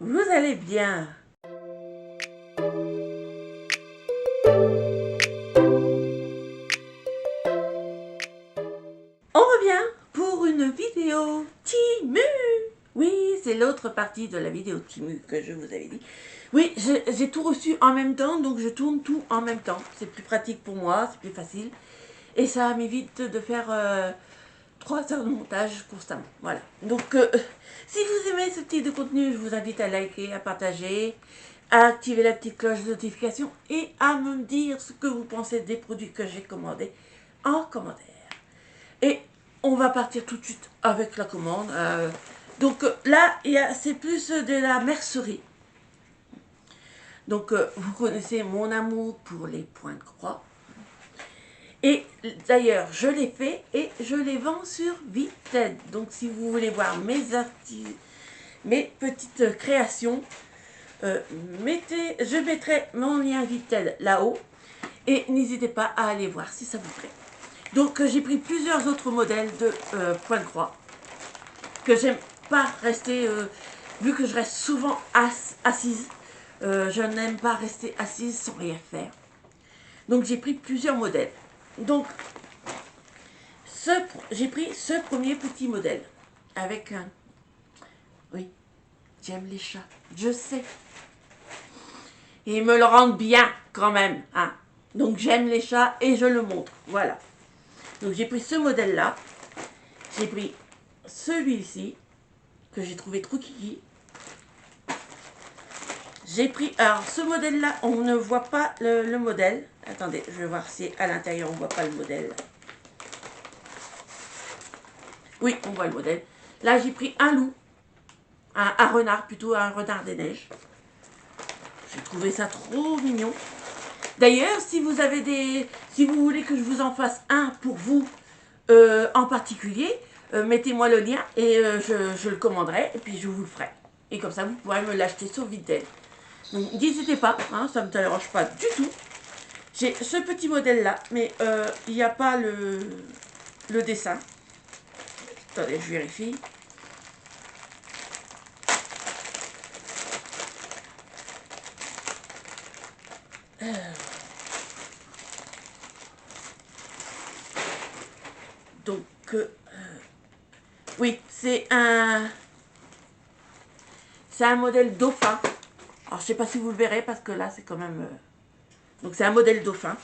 vous allez bien. On revient pour une vidéo Temu. Oui, c'est l'autre partie de la vidéo Temu que je vous avais dit. Oui, j'ai tout reçu en même temps, donc je tourne tout en même temps. C'est plus pratique pour moi, c'est plus facile. Et ça m'évite de faire 3 heures de montage constamment. Voilà. Donc, si vous aimez ce type de contenu, je vous invite à liker, à partager, à activer la petite cloche de notification et à me dire ce que vous pensez des produits que j'ai commandés en commentaire. Et on va partir tout de suite avec la commande. Donc là, c'est plus de la mercerie. Donc, vous connaissez mon amour pour les points de croix. Et d'ailleurs, je les fais et je les vends sur Vinted. Donc, si vous voulez voir mes petites créations, je mettrai mon lien Vinted là-haut. Et n'hésitez pas à aller voir si ça vous plaît. Donc, j'ai pris plusieurs autres modèles de points de croix. Que j'aime pas rester, vu que je reste souvent assise. Je n'aime pas rester assise sans rien faire. Donc, j'ai pris plusieurs modèles. Donc, j'ai pris ce premier petit modèle avec un... Oui, j'aime les chats, je sais. Et ils me le rendent bien quand même. Hein. Donc, j'aime les chats et je le montre. Voilà. Donc, j'ai pris ce modèle-là. J'ai pris celui-ci que j'ai trouvé trop kiki. J'ai pris... Alors, ce modèle-là, on ne voit pas le modèle. Attendez, je vais voir si à l'intérieur, on ne voit pas le modèle. Oui, on voit le modèle. Là, j'ai pris un loup. Un renard, plutôt un renard des neiges. J'ai trouvé ça trop mignon. D'ailleurs, si vous voulez que je vous en fasse un pour vous en particulier, mettez-moi le lien et je le commanderai et puis je vous le ferai. Et comme ça, vous pourrez me l'acheter sur Vinted. Donc, n'hésitez pas, hein, ça ne me dérange pas du tout. J'ai ce petit modèle-là, mais il n'y a pas le dessin. Attendez, je vérifie. Donc, oui, c'est un modèle dauphin. Alors, je ne sais pas si vous le verrez parce que là, c'est quand même... Donc, c'est un modèle dauphin.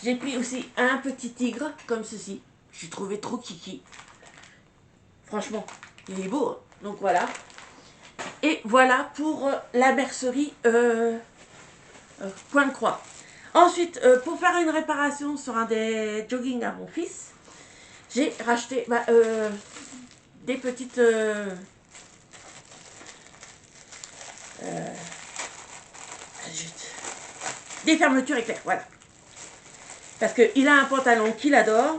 J'ai pris aussi un petit tigre, comme ceci. J'ai trouvé trop kiki. Franchement, il est beau. Hein. Donc, voilà. Et voilà pour la mercerie Point de Croix. Ensuite, pour faire une réparation sur un des jogging à mon fils, j'ai racheté des petites... des fermetures éclair, voilà. Parce qu'il a un pantalon qu'il adore,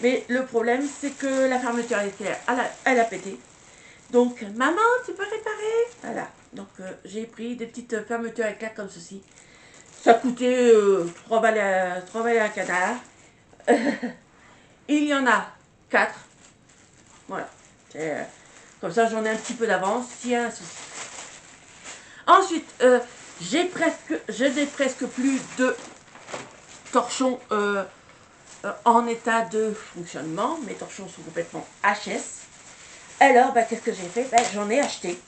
mais le problème, c'est que la fermeture éclair, elle a pété. Donc, maman, tu peux réparer? Voilà. Donc, j'ai pris des petites fermetures éclair comme ceci. Ça coûtait 3 balles à un canard. Il y en a 4. Voilà. Comme ça, j'en ai un petit peu d'avance s'il y a un souci. Ensuite, je n'ai presque plus de torchons en état de fonctionnement. Mes torchons sont complètement HS. Alors, qu'est-ce que j'ai fait? J'en ai acheté.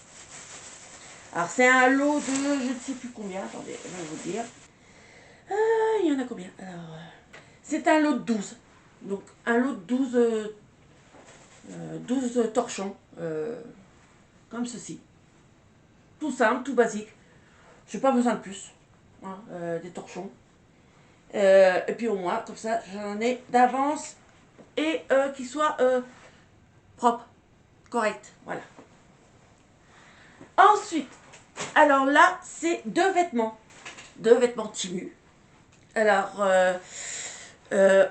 Alors, c'est un lot de je ne sais plus combien. Attendez, je vais vous dire. Il y en a combien? Alors, c'est un lot de 12. Donc, un lot de 12 torchons. Comme ceci. Tout simple, tout basique. Je n'ai pas besoin de plus. Hein, des torchons. Et puis au moins, comme ça, j'en ai d'avance et qu'ils soient propres, corrects. Voilà. Ensuite, alors là, c'est 2 vêtements. 2 vêtements Temu. Alors,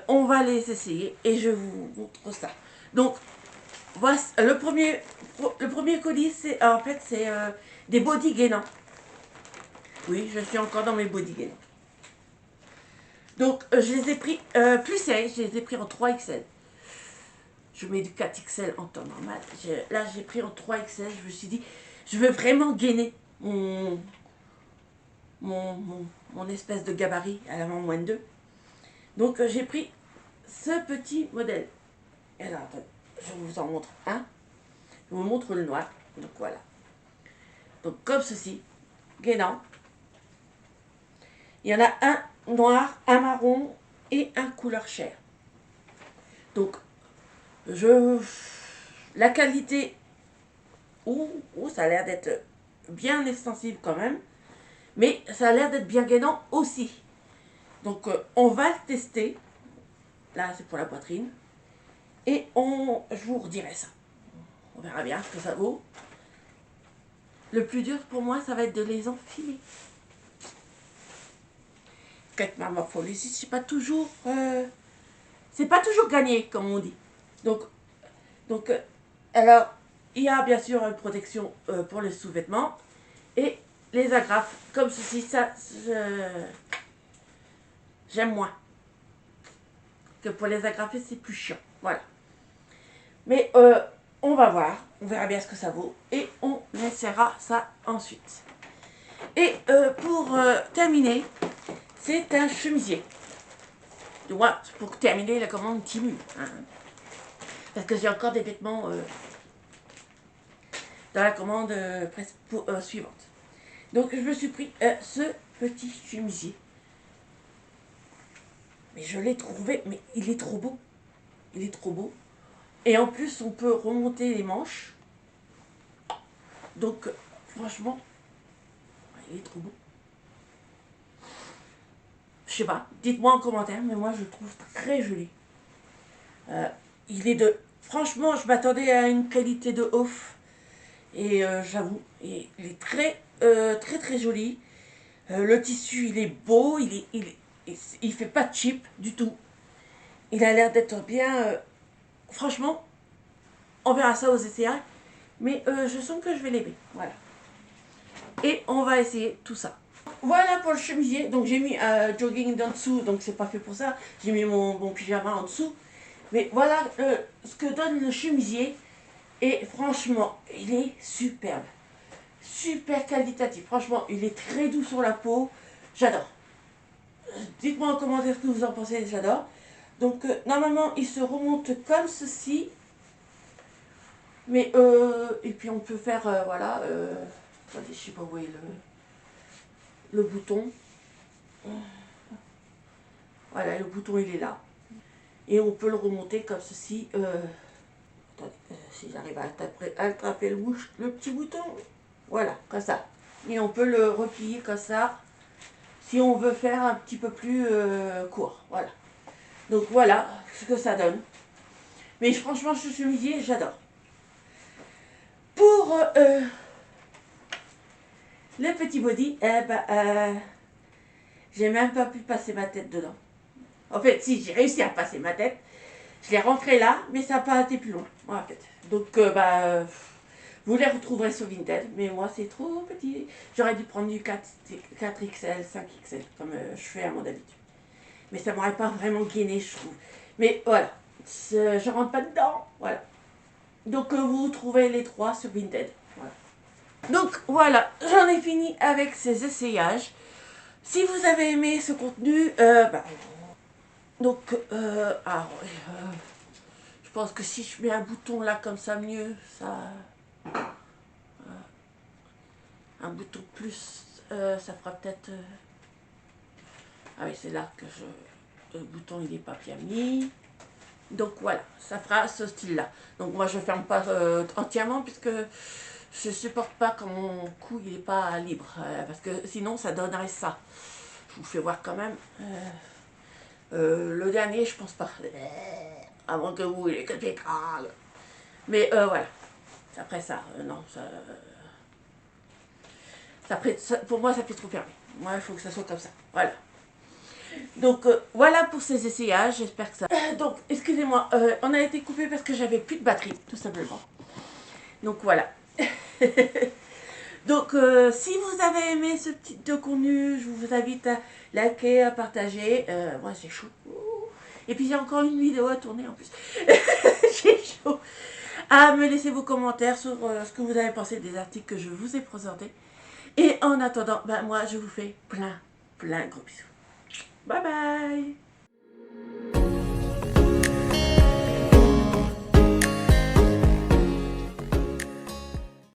on va les essayer et je vous montre ça. Donc, voici, le premier colis, c'est en fait, c'est des body gainants. Oui, je suis encore dans mes body gainants. Donc, je les ai pris plus serrés, je les ai pris en 3XL. Je mets du 4XL en temps normal. Là, j'ai pris en 3XL. Je me suis dit, je veux vraiment gainer mon espèce de gabarit à la moins 2. Donc, j'ai pris ce petit modèle. Et alors, attendez, je vous en montre un. Je vous montre le noir. Donc, voilà. Donc, comme ceci, gainant. Il y en a un noir, un marron et un couleur chair. Donc, la qualité, ça a l'air d'être bien extensible quand même, mais ça a l'air d'être bien gainant aussi. Donc, on va le tester. Là, c'est pour la poitrine. Et je vous redirai ça. On verra bien ce que ça vaut. Le plus dur pour moi, ça va être de les enfiler. Avec ma morphologie, c'est pas toujours gagné, comme on dit. Donc, alors, il y a bien sûr une protection pour les sous-vêtements. Et les agrafes, comme ceci, ça, j'aime moins. Que pour les agrafer, c'est plus chiant. Voilà. Mais on va voir. On verra bien ce que ça vaut. Et on essaiera ça ensuite. Et pour terminer, c'est un chemisier. Moi, pour terminer la commande Timu. Hein. Parce que j'ai encore des vêtements dans la commande suivante. Donc, je me suis pris ce petit chemisier. Mais je l'ai trouvé, mais il est trop beau. Il est trop beau. Et en plus, on peut remonter les manches. Donc, franchement, il est trop beau. Je sais pas, dites-moi en commentaire, mais moi je le trouve très joli. Il est de... Franchement, je m'attendais à une qualité de off. Et j'avoue, il est très très joli. Le tissu, il est beau, il fait pas cheap du tout. Il a l'air d'être bien... franchement, on verra ça aux essayages. Mais je sens que je vais l'aimer. Voilà. Et on va essayer tout ça. Voilà pour le chemisier. Donc j'ai mis un jogging en dessous. Donc c'est pas fait pour ça. J'ai mis mon pyjama en dessous. Mais voilà ce que donne le chemisier. Et franchement, il est superbe. Super qualitatif. Franchement, il est très doux sur la peau. J'adore. Dites-moi en commentaire ce que vous en pensez. J'adore. Donc normalement, il se remonte comme ceci. Mais et puis on peut faire voilà. Attendez, je sais pas où est le bouton. Voilà, le bouton il est là. Et on peut le remonter comme ceci. Attendez, si j'arrive à attraper le petit bouton. Voilà, comme ça. Et on peut le replier comme ça. Si on veut faire un petit peu plus court. Voilà. Donc voilà ce que ça donne. Mais franchement, ce chemisier, j'adore. Pour le petit body, j'ai même pas pu passer ma tête dedans. En fait, si, j'ai réussi à passer ma tête. Je l'ai rentré là, mais ça n'a pas été plus loin. En fait. Donc, vous les retrouverez sur Vinted, mais moi, c'est trop petit. J'aurais dû prendre du 4XL, 5XL, comme je fais à mon habitude. Mais ça m'aurait pas vraiment gainé, je trouve. Mais voilà, je rentre pas dedans. Voilà. Donc, vous trouvez les trois sur Vinted. Voilà. Donc, voilà, j'en ai fini avec ces essayages. Si vous avez aimé ce contenu, donc, je pense que si je mets un bouton là comme ça, mieux, ça... un bouton plus, ça fera peut-être... ah oui, c'est là que le bouton il n'est pas bien mis. Donc voilà, ça fera ce style-là. Donc moi je ne ferme pas entièrement puisque je ne supporte pas quand mon cou il n'est pas libre. Parce que sinon ça donnerait ça. Je vous fais voir quand même. Le dernier, je pense pas. Avant que vous, il est que pétral. Mais voilà. Après ça, non, pour moi, ça fait trop fermé. Moi, il faut que ça soit comme ça. Voilà. Donc, voilà pour ces essayages. J'espère que ça... donc, excusez-moi, on a été coupé parce que j'avais plus de batterie, tout simplement. Donc, voilà. Donc, si vous avez aimé ce petit contenu, je vous invite à liker, à partager. Moi, c'est chaud. Et puis, j'ai encore une vidéo à tourner en plus. J'ai chaud. À me laisser vos commentaires sur ce que vous avez pensé des articles que je vous ai présentés. Et en attendant, ben, moi, je vous fais plein de gros bisous. Bye bye.